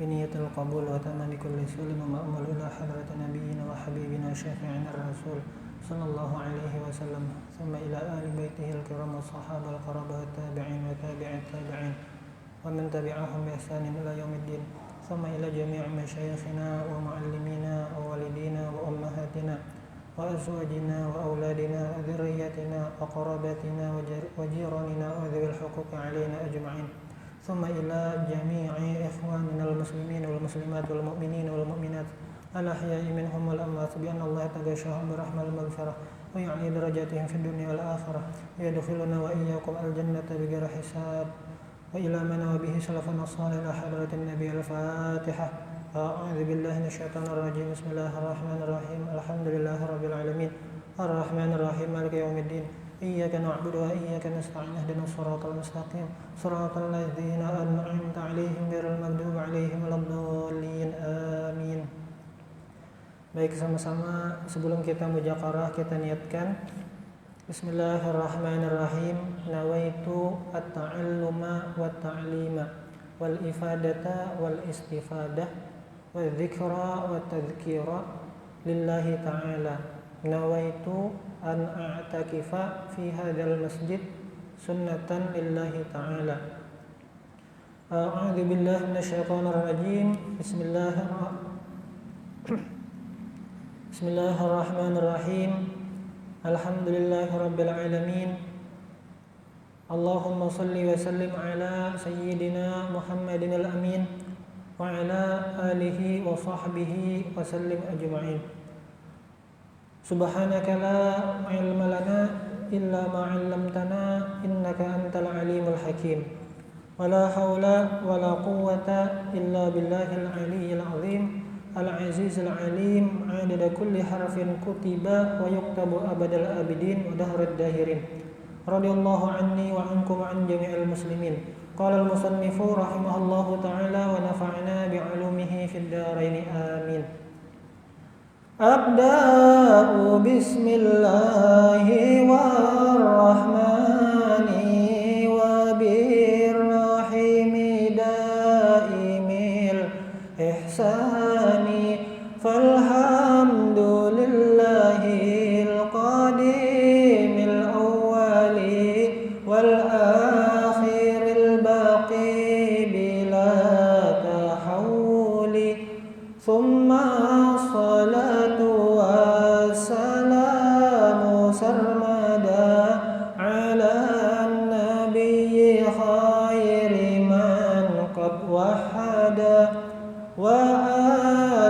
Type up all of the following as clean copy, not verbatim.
بنية القبول وتمام كل سؤال ومأمول إلى حضرة نبينا وحبيبنا شافعنا الرسول صلى الله عليه وسلم ثم إلى آل بيته الكرام والصحابة القرابة والتابعين وتابع التابعين ومن تبعهم بإحسان إلى يوم الدين ثم إلى جميع مشايخنا ومعلمينا ووالدينا وأمهاتنا وأزواجنا وأولادنا وذرياتنا وقراباتنا وجيراننا وذوي الحقوق علينا أجمعين ثم إلى جميع إخواننا المسلمين والمسلمات والمؤمنين والمؤمنات الأحياء منهم والأموات بأن الله تغشاهم برحمة المغفرة ويعلي درجاتهم في الدنيا والآخرة ويدخلنا وإياكم الجنة بغير حساب وإلى من وبه سلفنا الصالح إلى حضرة النبي الفاتحة. أعوذ بالله من الشيطان الرجيم. بسم الله الرحمن الرحيم. الحمد لله رب العالمين الرحمن الرحيم مالك يوم الدين إياك نعبد وإياك نستعين اهدنا الصراط المستقيم صراط الذين أنعمت عليهم غير المغضوب عليهم ولا الضالين آمين. Baik, sama-sama sebelum kita mujakarah kita niatkan Bismillahirrahmanirrahim. Nawaitu at-ta'alluma wat-ta'lima wal ifadata wal istifadah wal dzikra wat tadhkira lillahi ta'ala. Nawaitu an a'takifa fi hadzal masjid sunnatan lillahi ta'ala. A'udzu billahi minasyaitonir rajim. Bismillahirrahmanirrahim. Alhamdulillahirabbil alamin. Allahumma shalli wa sallim ala sayyidina Muhammadin al-amin wa ala alihi wa sahbihi wa sallim ajma'in. Subhanaka la ilma lana illa ma 'allamtana innaka antal alimul hakim. Wala haula wala quwwata illa billahil aliyyil azim al-azizil alim 'adada kulli harfin kutiba wa yuktabu abadal abidin wa dahrad dahirin. Radiyallahu anni wa ankum wa an jami'il muslimin. Qala al-musannifu rahimahullahu ta'ala wa nafa'na bi'ulumihi fid dharain amin. Abda'u bismillahi warrahmani wa birrahimi daimil ihsani falhamdulillahil qadimil awwali wal akhiril baqi bila tahawuli thumma salatu wassalamu sarmada ala nabiyyi khairi man qad wahada wa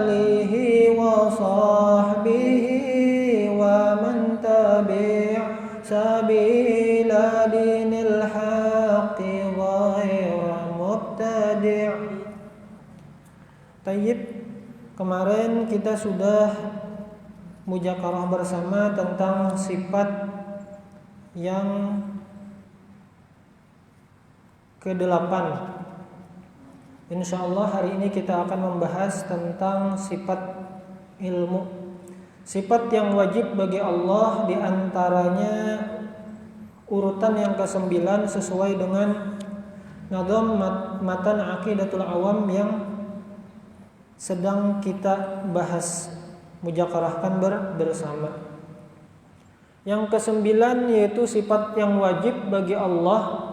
alihi wa sahbihi wa man tabi' sabila dinil haqqi ghayra mubtadi'. Tayyib, kemarin kita sudah mujakarah bersama tentang sifat yang ke-8. Insyaallah hari ini kita akan membahas tentang sifat ilmu. Sifat yang wajib bagi Allah, di antaranya urutan yang ke-9 sesuai dengan nazam matan aqidatul awam yang sedang kita bahas mujakarahkan bersama. Yang ke-9 yaitu sifat yang wajib bagi Allah,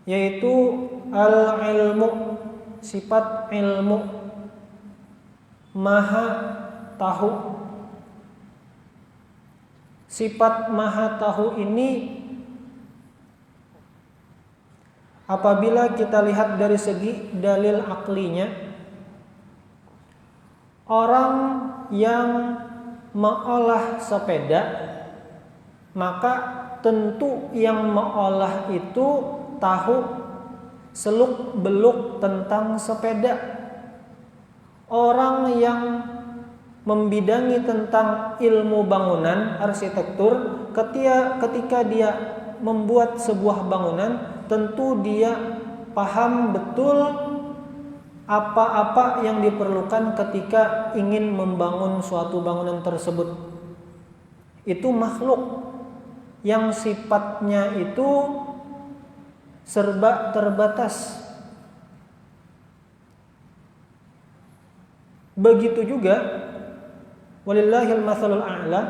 yaitu al-ilmu, sifat ilmu, maha tahu. Sifat maha tahu ini apabila kita lihat dari segi dalil aklinya, orang yang mengolah sepeda, maka tentu yang mengolah itu tahu seluk-beluk tentang sepeda. Orang yang membidangi tentang ilmu bangunan, arsitektur, ketika dia membuat sebuah bangunan, tentu dia paham betul apa-apa yang diperlukan ketika ingin membangun suatu bangunan tersebut. Itu makhluk yang sifatnya itu serba terbatas. Begitu juga walillahil matsalul a'la,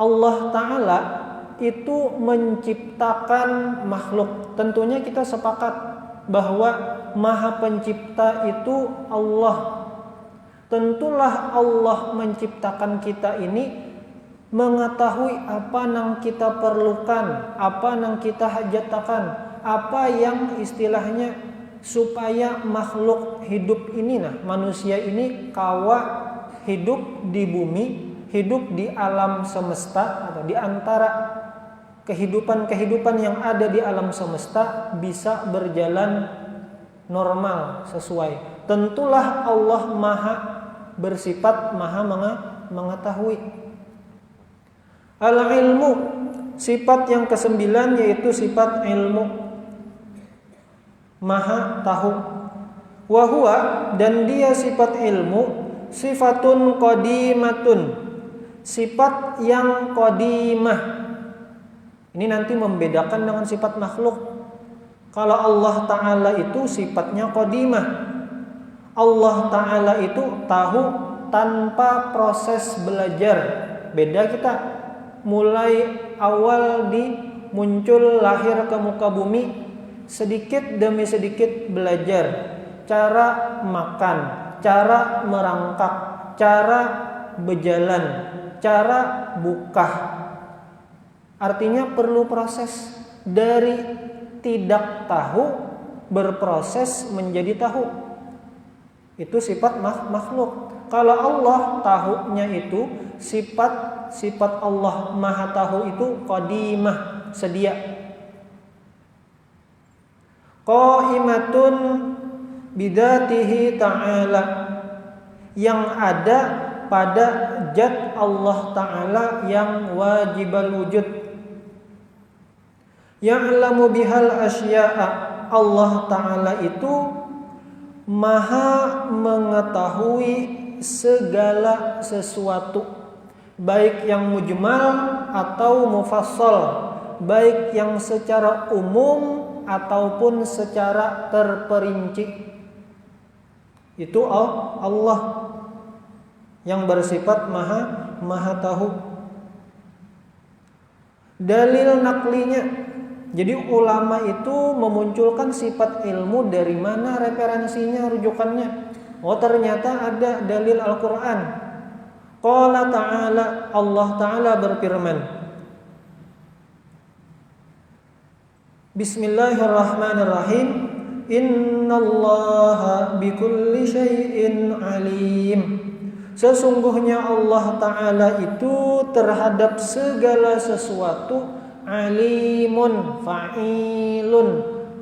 Allah Ta'ala itu menciptakan makhluk. Tentunya kita sepakat bahwa Maha Pencipta itu Allah. Tentulah Allah menciptakan kita ini mengetahui apa yang kita perlukan, apa yang kita hajatakan, apa yang istilahnya supaya makhluk hidup ini, manusia ini kawa hidup di bumi, hidup di alam semesta, atau di antara kehidupan-kehidupan yang ada di alam semesta bisa berjalan normal sesuai. Tentulah Allah Maha bersifat Maha mengetahui. Al-ilmu, sifat yang kesembilan yaitu sifat ilmu, Maha tahu. Wa huwa, dan dia sifat ilmu, sifatun qadimatun, sifat yang qadimah. Ini nanti membedakan dengan sifat makhluk. Kalau Allah Ta'ala itu sifatnya qadimah, Allah Ta'ala itu tahu tanpa proses belajar. Beda kita, mulai awal muncul lahir ke muka bumi, sedikit demi sedikit belajar cara makan, cara merangkak, cara berjalan, cara buka. Artinya perlu proses dari tidak tahu berproses menjadi tahu. Itu sifat makhluk. Kalau Allah tahunya itu sifat Allah Maha tahu itu qadimah, sedia. Qaimatun bidatihi ta'ala, yang ada pada zat Allah Ta'ala yang wajibal wujud. Ya'lamu bihal asya'a, Allah Ta'ala itu Maha mengetahui segala sesuatu, baik yang mujmal atau mufassal, baik yang secara umum ataupun secara terperinci. Itu Allah yang bersifat maha tahu. Dalil naklinya, jadi ulama itu memunculkan sifat ilmu dari mana referensinya, rujukannya. Oh, ternyata ada dalil Al-Quran. Qala ta'ala, Allah Ta'ala berfirman, Bismillahirrahmanirrahim, Innallaha bikulli syai'in alim. Sesungguhnya Allah Ta'ala itu terhadap segala sesuatu alimun, fa'ilun,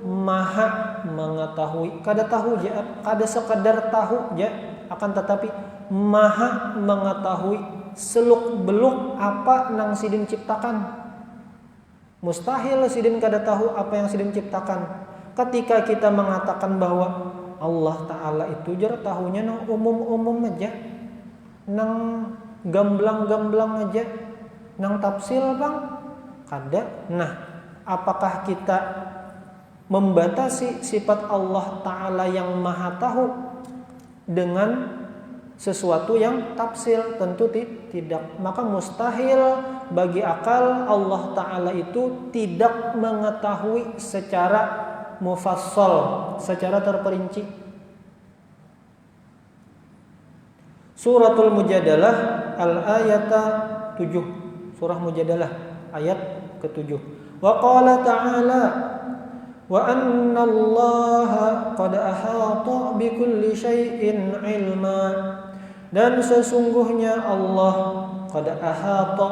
maha mengetahui. Kada tahu ja, kada sekadar tahu ja, akan tetapi maha mengetahui seluk beluk apa nang sidin ciptakan. Mustahil sidin kada tahu apa yang sidin ciptakan. Ketika kita mengatakan bahwa Allah Ta'ala itu jar tahunya nang umum-umum aja, nang gamblang-gamblang aja, nang tafsil bang, kada. Nah, apakah kita membatasi sifat Allah Ta'ala yang maha tahu dengan sesuatu yang tafsil? Tentu tidak. Maka mustahil bagi akal Allah Ta'ala itu tidak mengetahui secara mufassal, secara terperinci. Suratul Mujadalah al-ayata 7. Surah Mujadalah ayat ke-7. Wa qala ta'ala wa anna allaha qad ahata bikulli syai'in ilma. Dan sesungguhnya Allah qad ahata,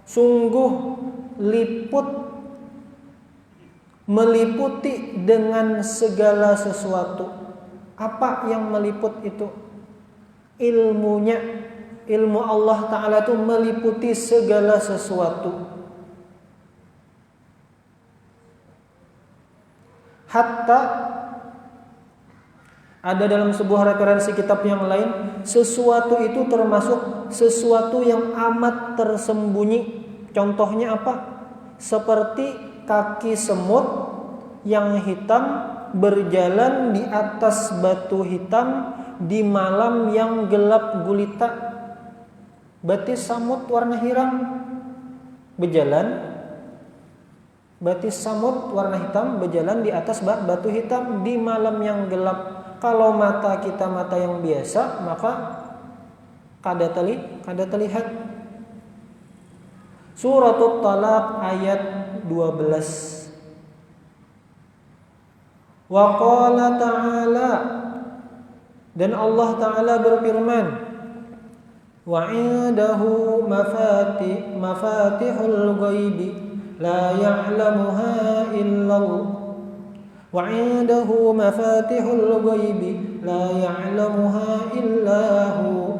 sungguh meliputi dengan segala sesuatu. Apa yang meliput itu? Ilmunya. Ilmu Allah Ta'ala itu meliputi segala sesuatu. Hatta ada dalam sebuah referensi kitab yang lain, sesuatu itu termasuk sesuatu yang amat tersembunyi. Contohnya apa? Seperti kaki semut yang hitam berjalan di atas batu hitam di malam yang gelap gulita. Batis samud warna hitam berjalan. Batis samud warna hitam berjalan di atas batu hitam di malam yang gelap. Kalau mata kita mata yang biasa, maka kada terlihat. Suratul Talaq ayat 12. Wa qala ta'ala, dan Allah Ta'ala berfirman, wa 'indahu mafatihul ghaibi la ya'lamuha illallah wa 'indahu mafatihul ghaibi la ya'lamuha illahu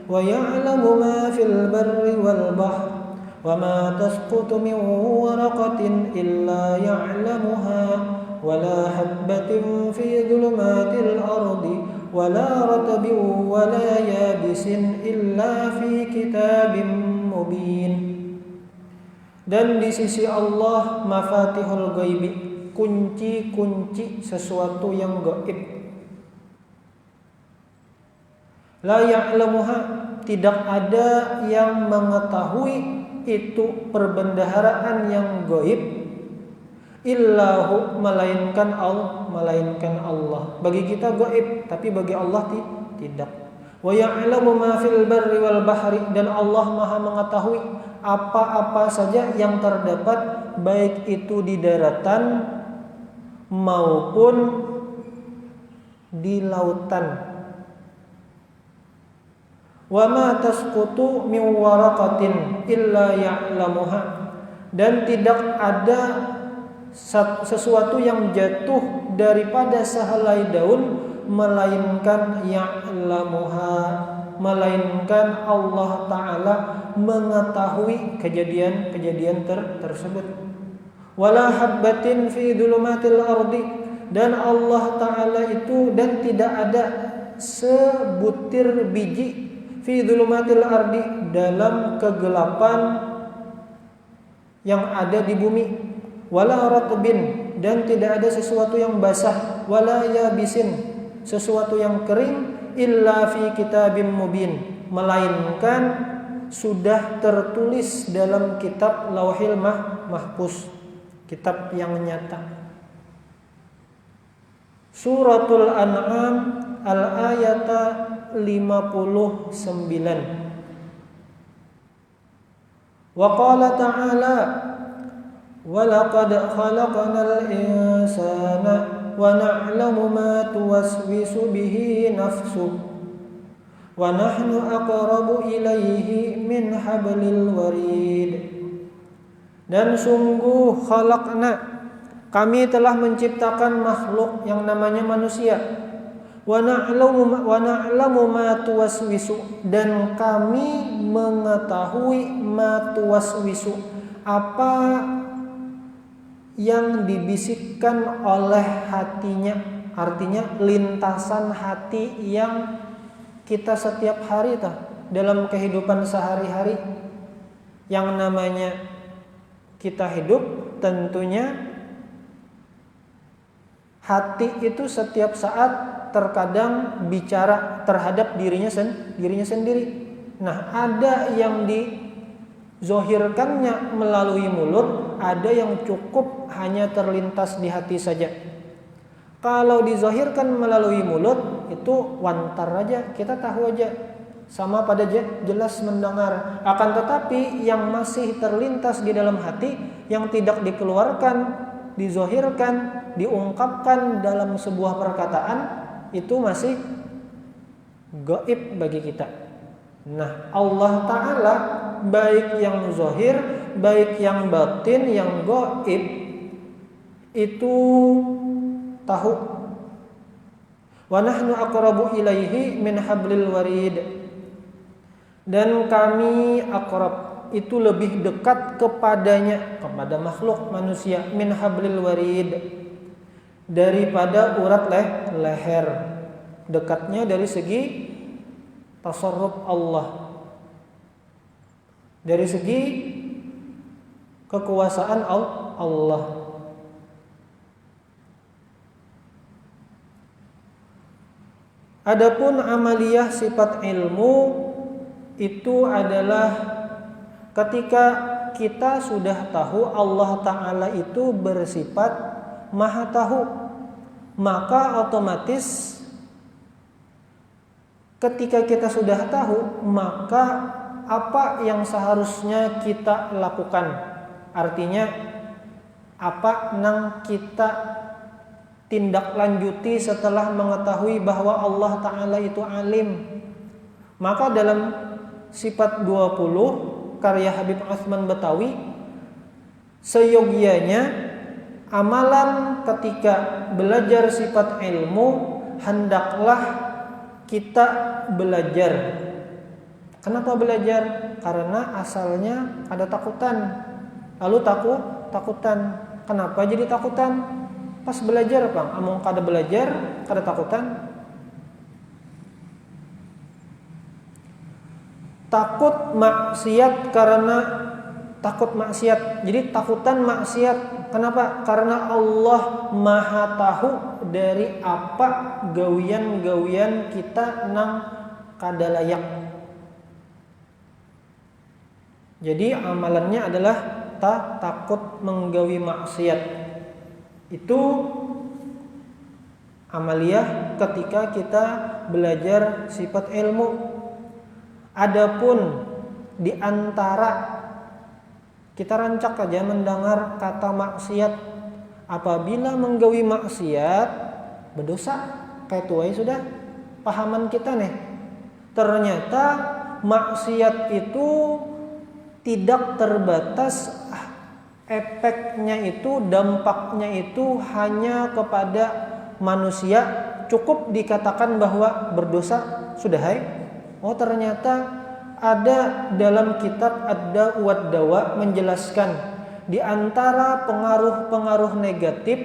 wa ya'lamu ma fil barri wal bahri wa ma tasqutu min waraqatin illa ya'lamuha wa la habbatin fi dhulumatil ardi wa la ratbin wa la yabisin illa fi kitabim mubin. Dan di sisi Allah mafatihul ghaibi, kunci-kunci sesuatu yang gaib. La ya'lamuha, tidak ada yang mengetahui itu perbendaharaan yang gaib, illahu, melainkan Allah. Bagi kita gaib, tapi bagi Allah tidak. Wa ya'lamu ma fil barri wal bahri, dan Allah Maha mengetahui apa-apa saja yang terdapat baik itu di daratan maupun di lautan. Wa ma tasqutu min waraqatin illa ya'lamuha, dan tidak ada sesuatu yang jatuh daripada sehelai daun melainkan ya'lamuha, melainkan Allah Ta'ala mengetahui kejadian-kejadian tersebut. Wala habbatin fi dhulumatil ardi, dan Allah Ta'ala itu, dan tidak ada sebutir biji fi dhulumatil ardi, dalam kegelapan yang ada di bumi. Wala ratbin, dan tidak ada sesuatu yang basah. Wala yabisin, sesuatu yang kering. Illa fi kitabim mubin, melainkan sudah tertulis dalam kitab Lauhil Mahfuz, kitab yang nyata. Suratul An'am al-ayata 59. Wa qala ta'ala, wa laqad khalaqnal insana wa na'lamu ma tuwaswisu bihi nafsuh wa nahnu aqrabu ilaihi min hablil warid. Dan sungguh khalaqna, kami telah menciptakan makhluk yang namanya manusia. Wa na'lamu ma tuwaswisu, dan kami mengetahui ma tuwaswisu, apa yang dibisikkan oleh hatinya. Artinya lintasan hati yang kita setiap hari dalam kehidupan sehari-hari. Yang namanya kita hidup, tentunya hati itu setiap saat terkadang bicara terhadap dirinya sendiri. Nah, ada yang dizohirkannya melalui mulut, ada yang cukup hanya terlintas di hati saja. Kalau dizohirkan melalui mulut, itu wantar aja, kita tahu aja, sama pada jelas mendengar. Akan tetapi yang masih terlintas di dalam hati, yang tidak dikeluarkan, dizohirkan, diungkapkan dalam sebuah perkataan, itu masih gaib bagi kita. Nah, Allah Ta'ala baik yang zohir, baik yang batin, yang gaib, itu tahu. Wa nahnu aqrabu ilaihi min hablil warid, dan kami aqrab, itu lebih dekat kepadanya, kepada makhluk manusia, min hablil warid, daripada urat leher. Dekatnya dari segi tasarruf Allah, dari segi kekuasaan Allah. Adapun amaliyah sifat ilmu itu adalah ketika kita sudah tahu Allah Ta'ala itu bersifat maha tahu, maka otomatis ketika kita sudah tahu, maka apa yang seharusnya kita lakukan, artinya apa yang kita tindak lanjuti setelah mengetahui bahwa Allah Ta'ala itu alim. Maka dalam sifat 20 karya Habib Utsman Betawi, seyogianya amalan ketika belajar sifat ilmu hendaklah kita belajar. Kenapa belajar? Karena asalnya ada takutan. Lalu takutan. Kenapa jadi takutan? Pas belajar, Bang. Among kada belajar, kada takutan. Takut maksiat karena takut maksiat. Jadi takutan maksiat. Kenapa? Karena Allah Maha tahu dari apa gawian-gawian kita nang kada layak. Jadi amalannya adalah takut menggawi maksiat. Itu amaliyah ketika kita belajar sifat ilmu. Adapun di antara kita rancak aja mendengar kata maksiat, apabila menggawi maksiat berdosa, kayak tuai sudah pahaman kita nih. Ternyata maksiat itu tidak terbatas efeknya itu, dampaknya itu hanya kepada manusia. Cukup dikatakan bahwa berdosa sudah hai. Oh, ternyata ada dalam kitab Ad-Da' wad-Dawa menjelaskan di antara pengaruh-pengaruh negatif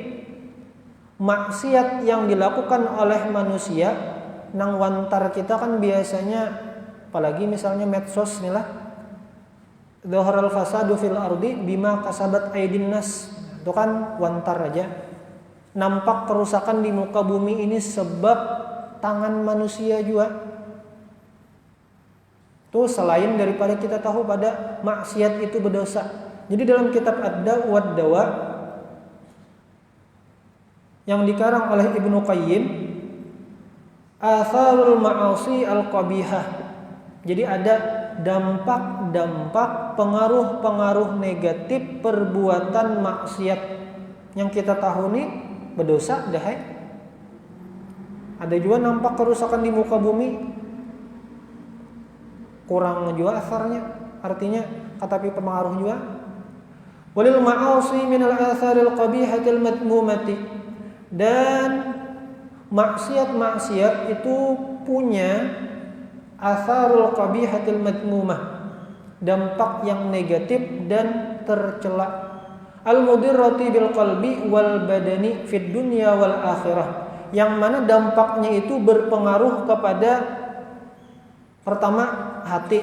maksiat yang dilakukan oleh manusia. Nang wantar kita kan biasanya, apalagi misalnya medsos nih lah, Dhaharal fasadu fil ardi bima kasabat aydin nas. Itu kan wantar aja. Nampak kerusakan di muka bumi ini sebab tangan manusia juga. Itu selain daripada kita tahu pada maksiat itu berdosa. Jadi dalam kitab Ad-Da' wad-Dawa yang dikarang oleh Ibnu Qayyim, Atharul Ma'asi Al-Qabihah. Jadi ada dampak-dampak, pengaruh-pengaruh negatif perbuatan maksiat yang kita tahu nih berdosa dah. Ada juga nampak kerusakan di muka bumi, kurang juga asarnya, artinya tetapi pengaruh juga. Walil ma'asi minal atharil qabihatil madmumati, dan maksiat-maksiat itu punya atharul qabihatil madmumah, dampak yang negatif dan tercela. Al-mudirrati bil qalbi wal badani fid dunya wal akhirah, yang mana dampaknya itu berpengaruh kepada pertama hati,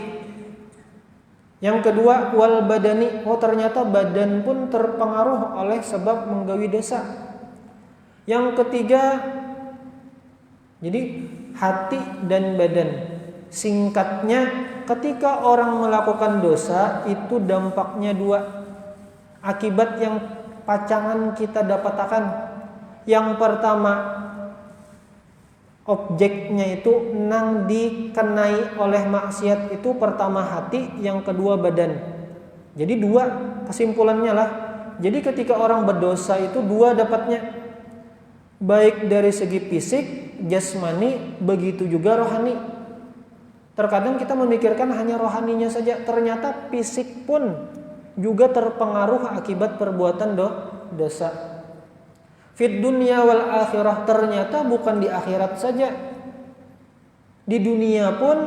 yang kedua wal badani, oh ternyata badan pun terpengaruh oleh sebab menggawi dosa. Yang ketiga, jadi hati dan badan. Singkatnya, ketika orang melakukan dosa itu dampaknya dua. Akibat yang pacangan kita dapatkan. Yang pertama, objeknya itu nang dikenai oleh maksiat itu pertama hati, yang kedua badan. Jadi dua kesimpulannya lah. Jadi ketika orang berdosa itu dua dapatnya, baik dari segi fisik, jasmani, begitu juga rohani. Terkadang kita memikirkan hanya rohaninya saja, ternyata fisik pun juga terpengaruh akibat perbuatan dosa. Fid dunya wal akhirah, ternyata bukan di akhirat saja, di dunia pun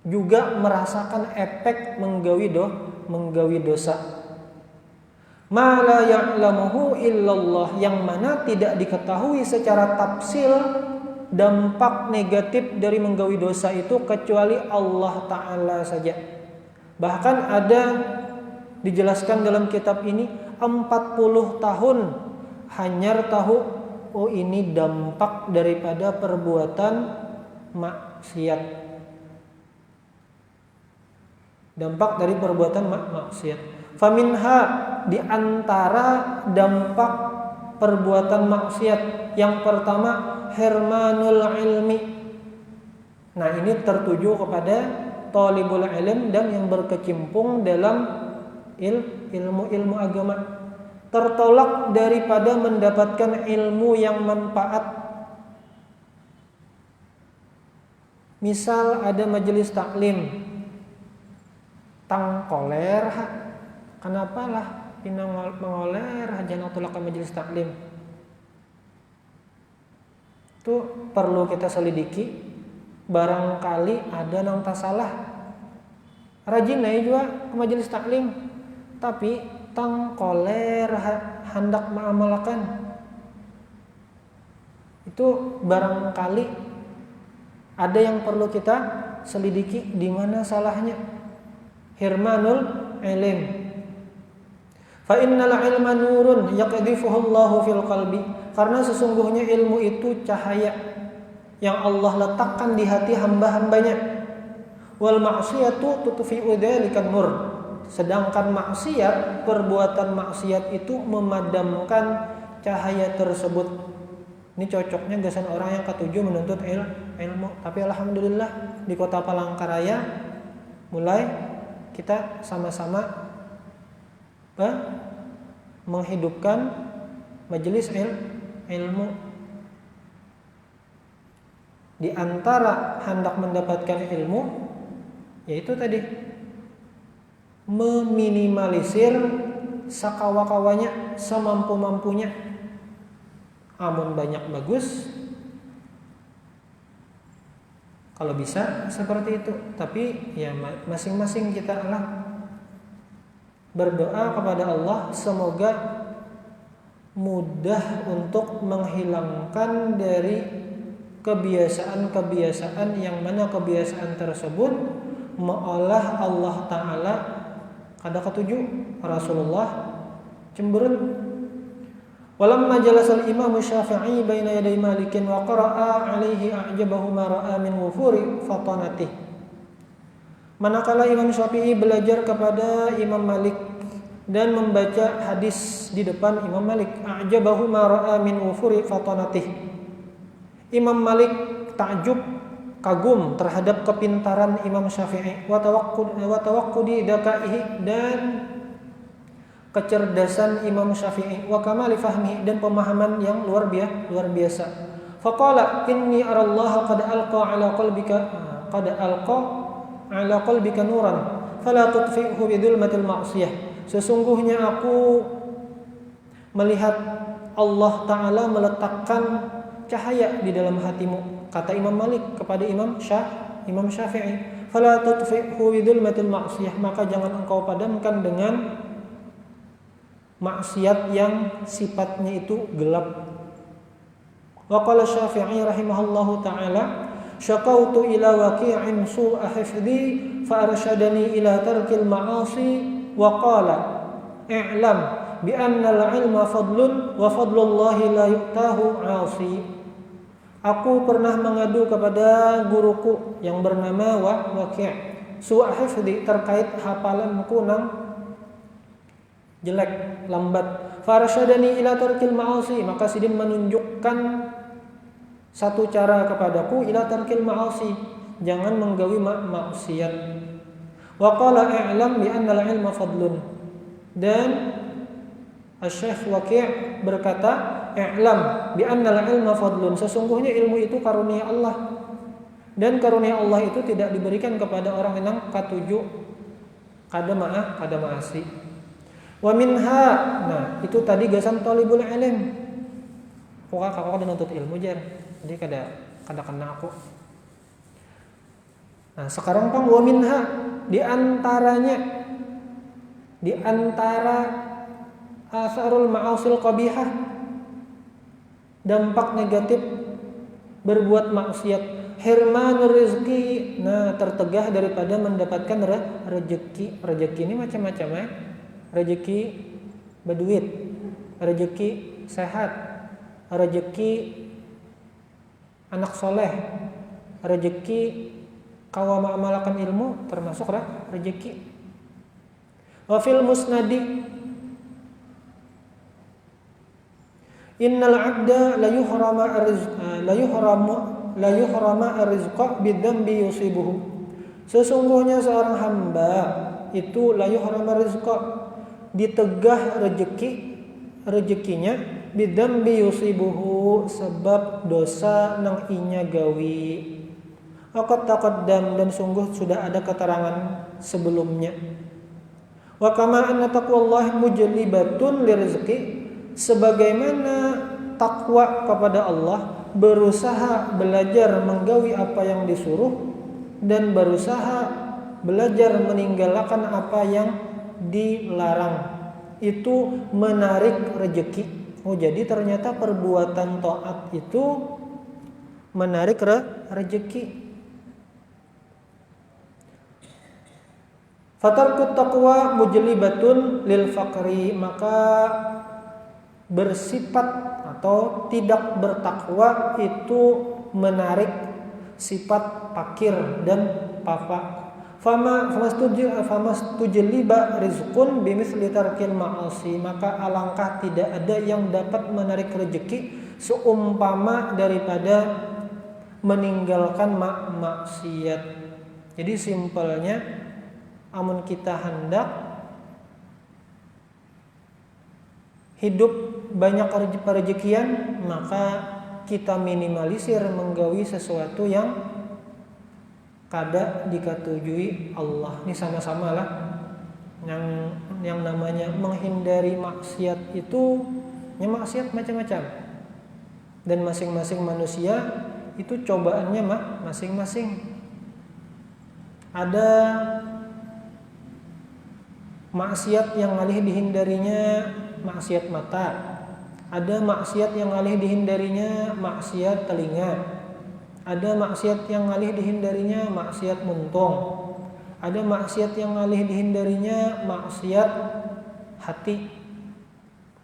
juga merasakan efek menggawi dosa. Ma la ya'lamuhu illallah, yang mana tidak diketahui secara tafsil dampak negatif dari menggawi dosa itu kecuali Allah Ta'ala saja. Bahkan ada dijelaskan dalam kitab ini 40 tahun hanyar tahu oh ini dampak daripada perbuatan maksiat. Dampak dari perbuatan maksiat. Faminha, di antara dampak perbuatan maksiat yang pertama, hirmanul ilmi. Nah, ini tertuju kepada talibul ilm dan yang berkecimpung dalam ilmu agama. Tertolak daripada mendapatkan ilmu yang manfaat. Misal ada majelis taklim, tangkoler, kenapa lah pinang mengoler jangan tolak ke majelis taklim. Itu perlu kita selidiki. Barangkali ada nang tak salah. Rajin aja juga ke majelis taklim, tapi tangkoler hendak mengamalkan. Itu barangkali ada yang perlu kita selidiki di mana salahnya. Hirmanul ilm. Fa innal ilma nurun yaqdhifuhu Allahu fil qalbi. Karena sesungguhnya ilmu itu cahaya yang Allah letakkan di hati hamba-hambanya. Wal ma'siyatu tutfi'u dzalikan nur. Sedangkan maksiat, perbuatan maksiat itu memadamkan cahaya tersebut. Ini cocoknya gasan orang yang ketujuh menuntut ilmu. Tapi alhamdulillah di Kota Palangkaraya mulai kita sama-sama menghidupkan majelis ilmu. Di antara hendak mendapatkan ilmu, yaitu tadi meminimalisir sakawa-kawanya, semampu-mampunya. Amun banyak bagus, kalau bisa seperti itu. Tapi ya masing-masing kita lah berdoa kepada Allah semoga mudah untuk menghilangkan dari kebiasaan-kebiasaan yang mana kebiasaan tersebut meolah Allah Ta'ala kada ketujuh Rasulullah cemberut. Walamma jalasa al-Imam Syafi'i baina yaday Malikin wa qara'a alaihi a'jabahu ma ra'a min wufuri fatanatih. Manakala Imam Syafi'i belajar kepada Imam Malik dan membaca hadis di depan Imam Malik, a'jabahu ma ra'a min wufuri fatanatih. Imam Malik takjub, kagum terhadap kepintaran Imam Syafi'i wa tawaqqudi dakaihi, dan kecerdasan Imam Syafi'i, wa kamali fahmi, dan pemahaman yang luar biasa. Faqala inni arallaha qad alqa ala qalbika nuran fala tudfi'hu bi dhulmatil ma'siyah. Sesungguhnya aku melihat Allah Ta'ala meletakkan cahaya di dalam hatimu, kata Imam Malik kepada Imam Syafi'i. Fala tudfi'hu bi dhulmatil ma'siyah, maka jangan engkau padamkan dengan maksiat yang sifatnya itu gelap. Wa qala Syafi'i rahimahullahu ta'ala, syaqautu ila waqi'in su'a hifdhi fa arsyadani ila tarkil ma'asi wa qala i'lam bi anna al-ilma fadlun wa fadlullahi la yu'tahu 'asi. Aku pernah mengadu kepada guruku yang bernama Waqi', su'a hifdhi, terkait hafalanku nang jelek, lambat. Farsyadani ila tarkil ma'asi, maka sidin menunjukkan satu cara kepadaku, ila tarkil ma'asi, jangan menggawi maksiat. Wa qala i'lam bi anna al-ilma fadlun, dan Asy-Syaikh Waqi' berkata, i'lam bi anna al-ilma fadlun, sesungguhnya ilmu itu karunia Allah, dan karunia Allah itu tidak diberikan kepada orang yang katujuh kada ma'asi. Wa minha, nah itu tadi gasan talibul ilm. Pokoknya kakak nuntut ilmu jar, jadi kada kena aku. Nah sekarang pang wa minha, di antara asarul ma'asil qabihah, dampak negatif berbuat maksiat, hirmanur rizki, nah tertegah daripada mendapatkan rezeki. Rezeki ini macam-macam rezeki berduit, rezeki sehat, rezeki anak soleh, rezeki kawa mengamalkan ilmu, termasuk rezeki. Wa fil musnadi innal 'abda la yuhrama rizqa bidzambi yusibuhu. Sesungguhnya seorang hamba itu la yuhrama rizqa, ditegah rezekinya bidzambi yusibuhu, sebab dosa nang inya gawi. Waqad taqaddam, dan sungguh sudah ada keterangan sebelumnya. Wa kama anna taqwallahi mujlibatun lirizqi, sebagaimana takwa kepada Allah berusaha belajar menggawi apa yang disuruh dan berusaha belajar meninggalkan apa yang dilarang, itu menarik rezeki. Oh, jadi ternyata perbuatan taat itu menarik rezeki. Fatarkut taqwa mujlibatun lil faqri, maka bersifat atau tidak bertakwa itu menarik sifat fakir dan papa. Famastujliba rizqun bimithli tarkil ma'asi, maka alangkah tidak ada yang dapat menarik rezeki seumpama daripada meninggalkan maksiat. Jadi simpelnya, amun kita hendak hidup banyak rezekian, maka kita minimalisir menggawi sesuatu yang kada dikatujui Allah. Ini sama-sama lah yang namanya menghindari maksiat itu, maksiat macam-macam, dan masing-masing manusia itu cobaannya masing-masing. Ada maksiat yang alih dihindarinya maksiat mata, ada maksiat yang alih dihindarinya maksiat telinga, ada maksiat yang alih dihindarinya maksiat muntung, ada maksiat yang alih dihindarinya maksiat hati,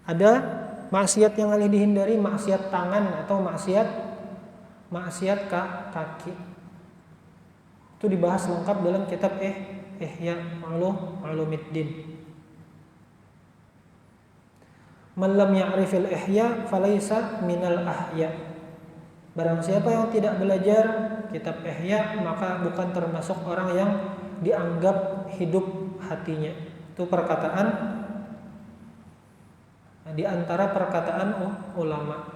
ada maksiat yang alih dihindari maksiat tangan atau maksiat kaki. Itu dibahas lengkap dalam kitab Ihya Ulumuddin. Man lam ya'rifil ihya falaysa minal ahya. Barang siapa yang tidak belajar kitab Ihya, maka bukan termasuk orang yang dianggap hidup hatinya. Itu perkataan di antara perkataan ulama.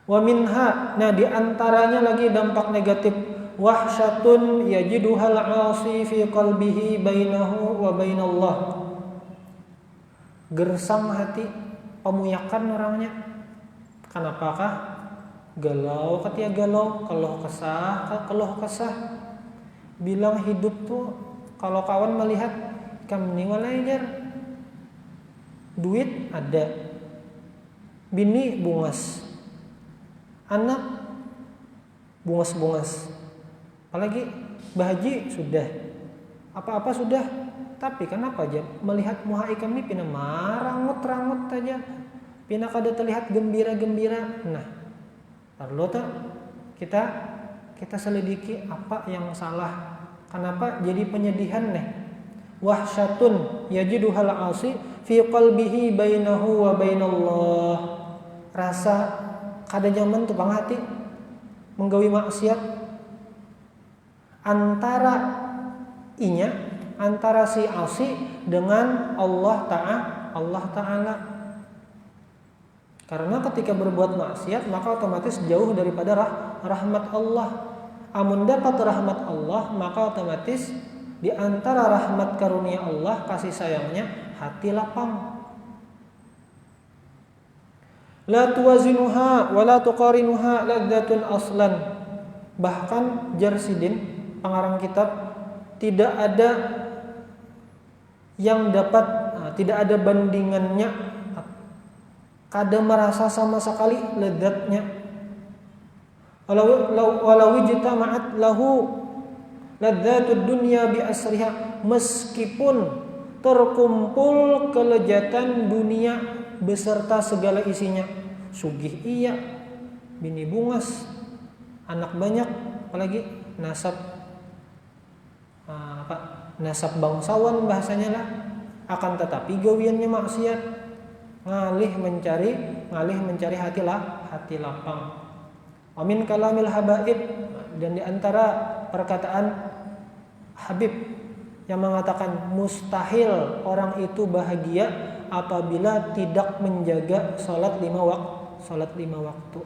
Wa minha, nah di antaranya lagi dampak negatif, wahsyatun yajiduhal 'asi fi qalbihi bainahu wa bainallah. Gersang hati, pemuyakan orangnya. Kenapakah? Galau ketia galau, keluh kesah. Bilang hidup tuh, kalau kawan melihat kami walaijar, duit ada, bini bungas, anak bungas, apalagi bahaji sudah, apa-apa sudah. Tapi kenapa aja melihat muha ikam ini pina marangut-rangut aja, pina kada terlihat gembira-gembira. Nah, perlu tak kita selidiki apa yang salah, kenapa jadi penyedihan nih. Wahsyatun yajiduhal 'asi fi qalbihi bainahu wa bainallah. Rasa kada nyaman tuh pang hati menggawi maksiat antara si asi dengan Allah Ta'ala. Karena ketika berbuat maksiat maka otomatis jauh daripada rahmat Allah. Amun dapat rahmat Allah, maka otomatis di antara rahmat karunia Allah, kasih sayangnya, hati lapang. La tuwazinuha wa la tuqarinuha ladzatun aslan. Bahkan Jarsidin, pengarang kitab, tidak ada yang tidak ada bandingannya, kada merasa sama sekali lezatnya. Walau ijtama'at lahu ladzatud dunya bi asriha, meskipun terkumpul kelezatan dunia beserta segala isinya. Sugih iya, bini bungas, anak banyak, apalagi nasab nasab bangsawan bahasanya lah. Akan tetapi gawiannya maksiat, ngalih mencari hati lapang. Amin kalamil habaib, dan di antara perkataan Habib yang mengatakan mustahil orang itu bahagia apabila tidak menjaga salat lima waktu.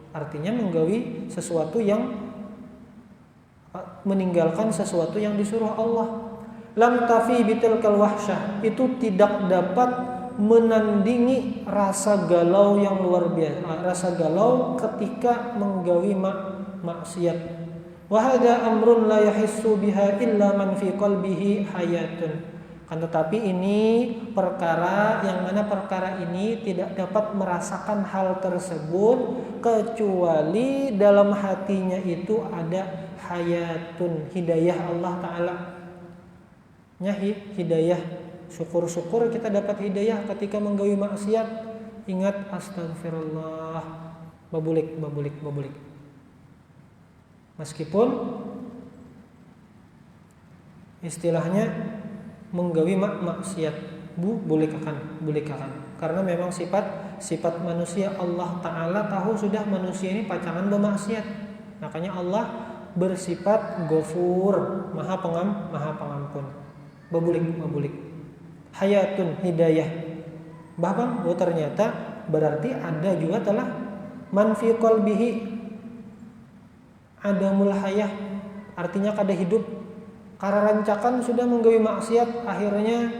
Artinya menggawi sesuatu yang meninggalkan sesuatu yang disuruh Allah. Lam tafi bitilkal wahsyah, itu tidak dapat menandingi rasa galau yang luar biasa, rasa galau ketika menggawi maksiat. Wa hadza amrun la yahissu biha illa man fi qalbihi hayatun. Kan tetapi ini perkara yang mana perkara ini tidak dapat merasakan hal tersebut kecuali dalam hatinya itu ada hayatun, hidayah Allah Ta'ala. Hidayah, syukur-syukur kita dapat hidayah ketika menggawi maksiat. Ingat astagfirullah, babulik. Meskipun istilahnya menggawi maksiat boleh kakan. Karena memang sifat manusia, Allah Ta'ala tahu sudah manusia ini pacangan bermaksiat. Makanya Allah bersifat Ghafur, maha pengampun. Babulik. Hayatun, hidayah. Bahkan ternyata berarti ada juga telah man fi qalbihi adamul hayah, artinya kada hidup. Karena rancakan sudah menggawi maksiat, akhirnya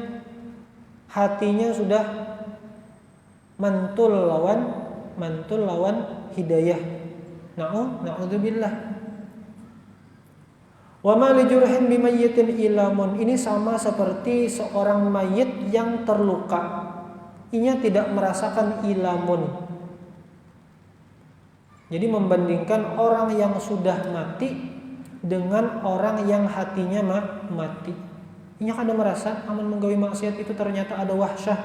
hatinya sudah mantul lawan hidayah. Na'udzubillah. Wa ma li jurhin bi mayyitin ilamun. Ini sama seperti seorang mayit yang terluka. Inya tidak merasakan ilamun. Jadi membandingkan orang yang sudah mati dengan orang yang hatinya mati. Inya kada merasa aman menggawi maksiat itu ternyata ada wahsyah.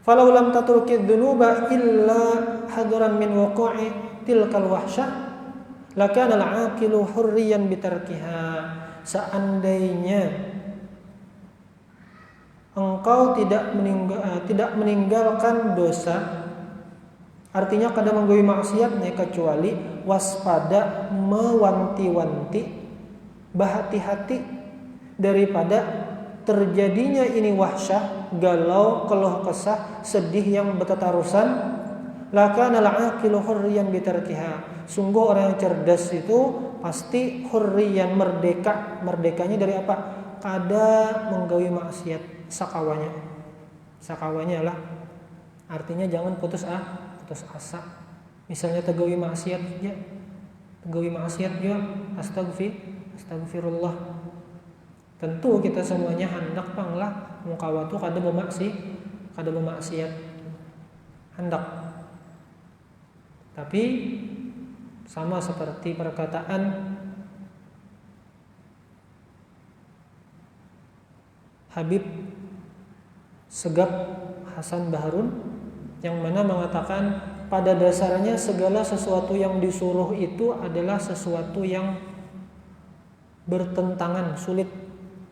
Falau lam tatruki dzunuba illa hadran min waqa'i tilkal wahsyah lakana al-aqilu hurriyan bitarkiha. Seandainya engkau tidak meninggalkan dosa, artinya kada menggawi maksiat kecuali waspada, mewanti-wanti, berhati-hati daripada terjadinya ini wahsyah, galau, keluh kesah, sedih yang bertetarusan. Lakana al-aqilu hurriyan bitarkiha. Sungguh orang yang cerdas itu pasti hurriyan, merdeka. Merdekanya dari apa? Kada menggawi maksiat sakawanya lah. Artinya jangan putus asa. Misalnya tegawi maksiat juga astagfirullah. Tentu kita semuanya hendak panglah mungkawatu kada bermaksiat. Hendak. Tapi sama seperti perkataan Habib Segap Hasan Baharun yang mana mengatakan pada dasarnya segala sesuatu yang disuruh itu adalah sesuatu yang bertentangan, sulit,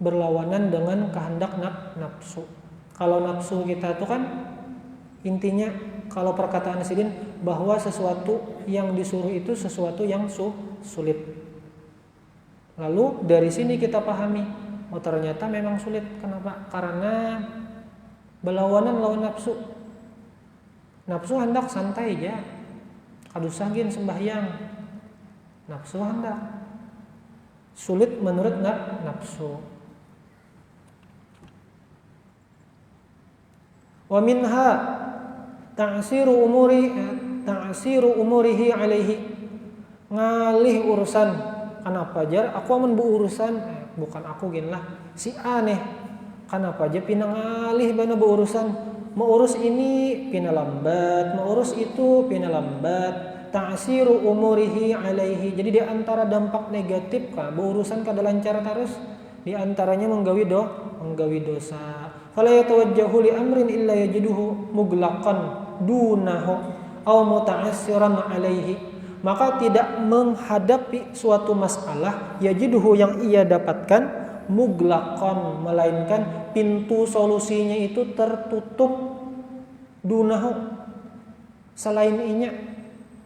berlawanan dengan kehendak nafsu. Kalau nafsu kita itu kan intinya, kalau perkataan Sidin, bahwa sesuatu yang disuruh itu sesuatu yang sulit. Lalu dari sini kita pahami, ternyata memang sulit. Kenapa? Karena berlawanan lawan nafsu. Nafsu hendak santai aja, kadusagin sembahyang. Nafsu hendak sulit menurut nafsu. Wa minha ta'siru umurihi alaihi, ngalih urusan. Kenapa jar aku aman berurusan? Bukan aku gin lah, si aneh. Kenapa aja pinang ngalih bana berurusan? Mau urus ini pina lambat, mau urus itu pina lambat. Ta'siru umurihi alaihi. Jadi di antara dampak negatif berurusan kada lancar terus. di antaranya menggawi dosa. Fala yatawajjahu li amrin illa yajiduhu muglaqan dunahu aw muta'assiran alaihi. Maka tidak menghadapi suatu masalah yajiduhu yang ia dapatkan muglaqan, melainkan pintu solusinya itu tertutup, dunahu, selain inya.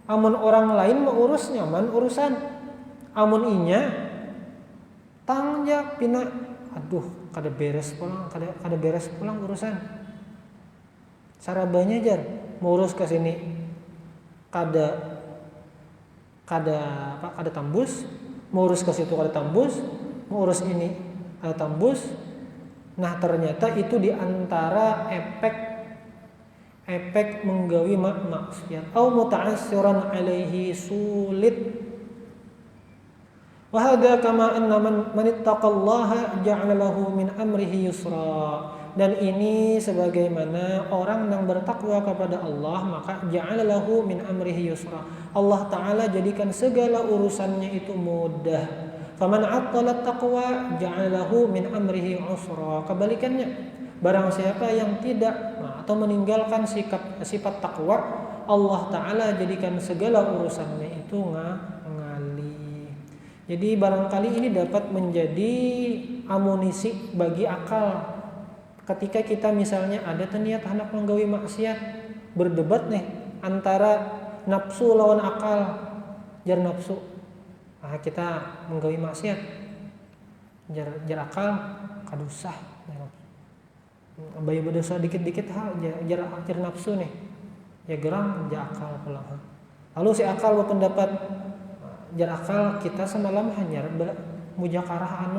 Amun orang lain mau urus nyaman urusan, amun inya tangja pina, aduh kada beres pulang urusan. Sarabanya jar mau urus ke sini kada tambus, mau urus ke situ kada tambus, mau urus ini kada tambus. Nah ternyata itu diantara efek menggawi maksiat. Au muta'assiran alaihi, sulit. Wa hadza kama anna man ittaqallaha ja'ala lahu min amrihi yusra. Dan ini sebagaimana orang yang bertakwa kepada Allah, maka ja'ala lahu min amrihi yusra. Allah Ta'ala jadikan segala urusannya itu mudah. Faman 'attala taqwa ja'ala lahu min amrihi usra. Kebalikannya, barang siapa yang tidak atau meninggalkan sifat takwa, Allah Ta'ala jadikan segala urusannya itu ngalih. Jadi barangkali ini dapat menjadi amunisi bagi akal. Ketika kita misalnya ada niat hendak menggawi maksiat, berdebat nih antara nafsu lawan akal, jar nafsu, kita menggawi maksiat, jar akal kadusah, bayi berdosa dikit-dikit jar nafsu nih, ya geram jar akal pulang. Lalu si akal berpendapat, jar akal kita semalam hanya mujakarah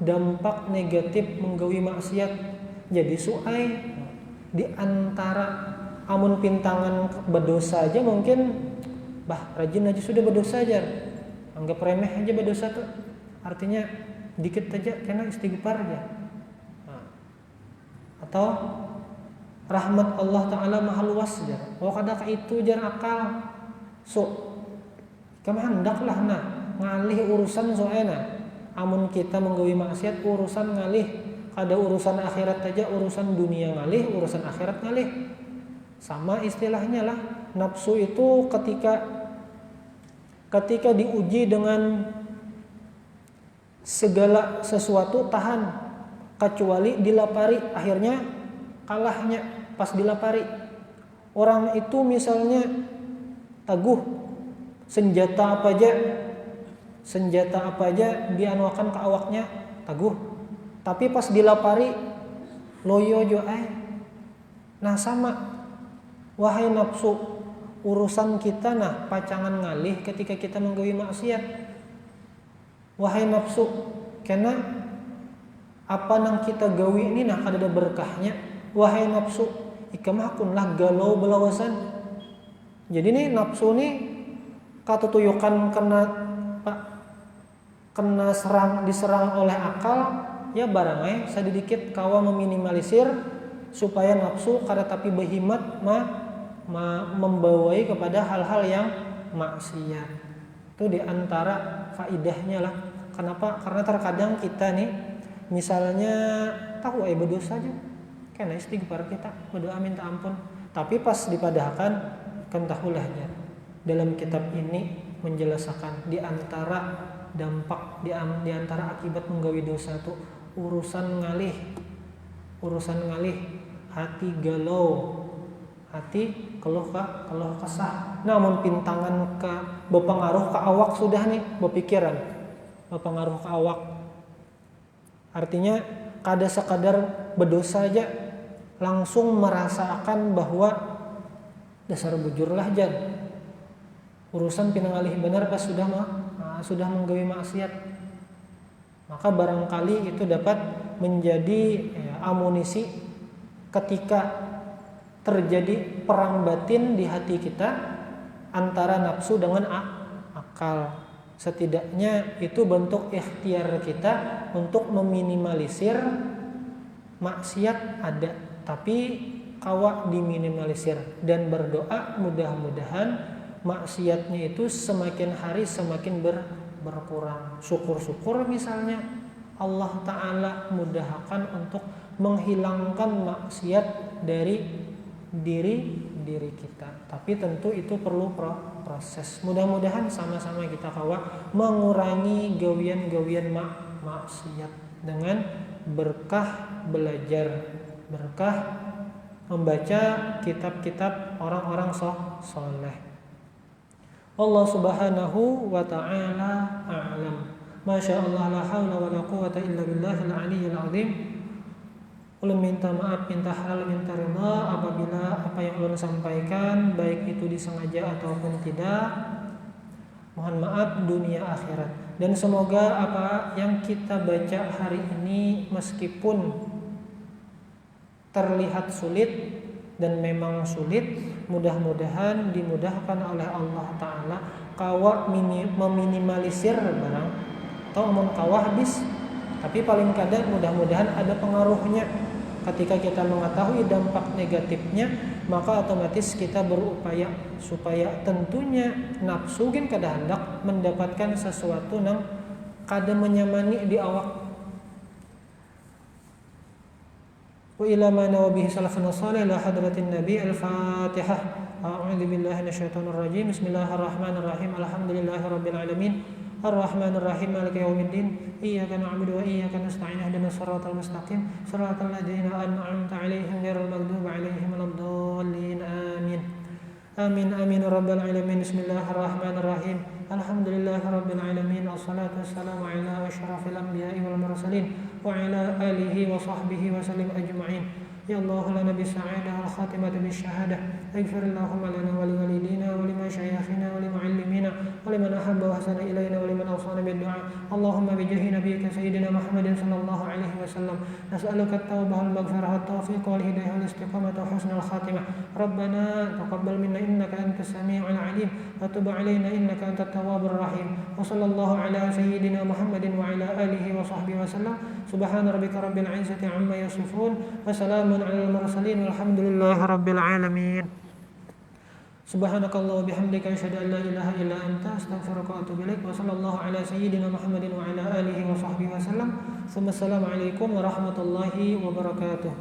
dampak negatif menggawi maksiat. Jadi suai di antara amun pintangan berdosa aja mungkin rajin aja sudah berdosa aja, anggap remeh aja berdosa tuh, artinya dikit aja karena istighfar aja. Atau rahmat Allah Ta'ala maha luas aja, kadang itu jar akal kamu hendaklah ngalih urusan soalnya. Amun kita menggawi maksiat urusan ngalih, ada urusan akhirat aja, urusan dunia ngalih, urusan akhirat ngalih. Sama istilahnya lah, nafsu itu ketika diuji dengan segala sesuatu tahan, kecuali dilapari akhirnya kalahnya pas dilapari. Orang itu misalnya teguh, senjata apa aja dianuakan ke awaknya teguh, tapi pas dilapari loyo jo Nah sama, wahai nafsu, urusan kita pacangan ngalih ketika kita menggawi maksiat. Wahai nafsu, karena apa nang kita gawi ini kada ada berkahnya. Wahai nafsu, ikamakunlah galau belawasan. Jadi nih nafsu nih katutuyukan kena diserang oleh akal, ya barangnya sedikit kawa meminimalisir supaya nafsu kada tapi behimat membawai kepada hal-hal yang maksiat. Itu diantara faidahnya lah. Kenapa? Karena terkadang kita nih misalnya tahu berdosa aja, kena istighfar kita, berdoa minta ampun, tapi pas dipadahkan kentahulahnya dalam kitab ini menjelaskan di antara dampak di antara akibat menggawi dosa itu urusan ngalih, hati galau, hati keluh kesah. Namun pintangan ke berpengaruh ke awak sudah nih berpikiran, berpengaruh ke awak. Artinya kada sekadar berdosa aja langsung merasakan bahwa dasar bujurlah jan. Urusan pinangalih benar pas sudah menggawi maksiat. Maka barangkali itu dapat menjadi amunisi ketika terjadi perang batin di hati kita antara nafsu dengan akal. Setidaknya itu bentuk ikhtiar kita untuk meminimalisir maksiat ada, tapi kawa diminimalisir, dan berdoa mudah-mudahan maksiatnya itu semakin hari semakin berkurang. Syukur-syukur misalnya Allah Ta'ala mudahkan untuk menghilangkan maksiat dari diri kita. Tapi tentu itu perlu proses. Mudah-mudahan sama-sama kita kawa mengurangi gawian-gawian maksiat dengan berkah belajar, berkah membaca kitab-kitab orang-orang soleh. Allah Subhanahu wa ta'ala a'lam. Masya Allah, la hawla wa la quwata illa billahil aliyyil azim. Ulun minta maaf, minta halal, minta ridha apabila apa yang ulun sampaikan baik itu disengaja ataupun tidak. Mohon maaf dunia akhirat. Dan semoga apa yang kita baca hari ini meskipun terlihat sulit dan memang sulit, mudah-mudahan dimudahkan oleh Allah Ta'ala kawa meminimalisir barang atau omong kawa habis. Tapi paling kadang mudah-mudahan ada pengaruhnya. Ketika kita mengetahui dampak negatifnya, maka otomatis kita berupaya supaya tentunya nafsu kan kada hendak mendapatkan sesuatu yang kada menyamani di awak. Wa ila ma nawabihi salafun salih ila hadratin nabi al-fatihah. A'udzu billahi minasyaitonir rajim. Bismillahirrahmanirrahim. Alhamdulillahirabbil alamin. Ar-Rahmanir-Rahim Maliki yaumiddin. Iyyaka na'budu wa iyyaka nasta'in. Ihdinas siratal mustaqim. Siratal ladzina an'amta 'alaihim ghairil maghdubi 'alaihim waladdallin. Amin. Amin amin rabbal alamin. Bismillahirrahmanirrahim. Alhamdulillahirabbil alamin. Wassalatu wassalamu ala asyrafil anbiya'i wal mursalin wa ala alihi wa sahbihi wa sallim ajma'in. Ya Allah lana bis-sa'adah wal khatimah bis-syahadah. Ighfir Allahumma lana wa li walidina wa liman syayikhina wa li muallimina wa liman ahabba wa hasana ilayna wa liman awsana bid-du'a. Allahumma bi jahi nabiyyika sayyidina Muhammadin sallallahu alaihi wasallam nas'aluka at-taubah wal maghfirah wat tawfiq wal hidayah wal istiqamah wa husnal khatimah. Rabbana taqabbal minna innaka antas samiul alim wa tub alaina innaka antat tawwabur rahim. Wa sallallahu ala sayyidina Muhammadin wa ala alihi wa sahbihi wasallam. Subhana rabbika rabbil izzati amma yasifun wa salamun alal mursalin walhamdulillahi rabbil alamin. Subhanakallah wa bihamdika asyhadu an la ilaha illa anta astaghfiruka wa atubu ilaik. Wa sallallahu ala sayyidina Muhammadin wa ala alihi wa sahbihi wasallam. Assalamualaikum warahmatullahi wabarakatuh.